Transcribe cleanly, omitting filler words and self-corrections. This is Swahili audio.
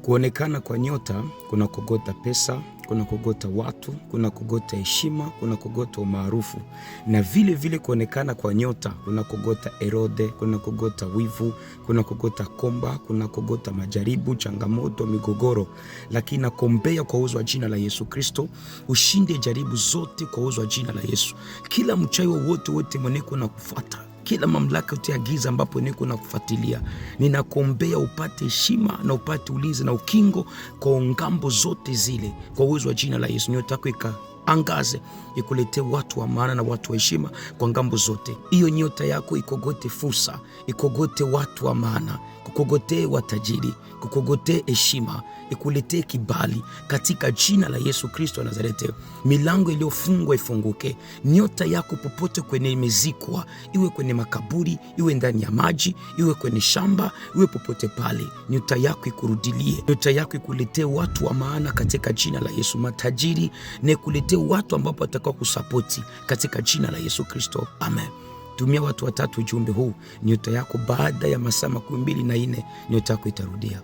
Kuonekana kwa nyota kuna kogota pesa, kuna kogota watu, kuna kogota heshima, kuna kogota umaarufu. Na vile vile kuonekana kwa nyota kuna kogota erode, kuna kogota wivu, kuna kogota komba, kuna kogota majaribu, changamoto, migogoro. Lakini nakuombea kwa uwezo wa jina la Yesu Kristo, ushinde jaribu zote kwa uwezo wa jina la Yesu. Kila mchawi wote mweneko na kufuata, kila mamlaka yote ya giza ambapo niko na kufuatilia, ninakuombea upate heshima na upate ulinzi na ukingo kwa ngambo zote zile kwa uwezo wa jina la Yesu. Nyota yako ikaangaze, ikuletee watu wa maana na watu wa heshima kwa ngambo zote. Hiyo nyota yako ikogote fursa, ikogote watu wa maana, kukogotee watajiri, kukogotee heshima, ikuletee kibali katika jina la Yesu Kristo wa Nazareti. Milango iliyofungwa ifunguke. Nyota yako popote kwenye imezikwa, iwe kwenye makaburi, iwe ndani ya maji, iwe kwenye shamba, iwe popote pale, nyota yako ikurudilie. Nyota yako ikuletee watu wa maana katika jina la Yesu. Matajiri na ikuletee watu ambao watakao kusapoti katika jina la Yesu Kristo. Amen. Tumia watu 3 ujumbe huu. Nyota yako baada ya masaa 24 nyota yako itarudia.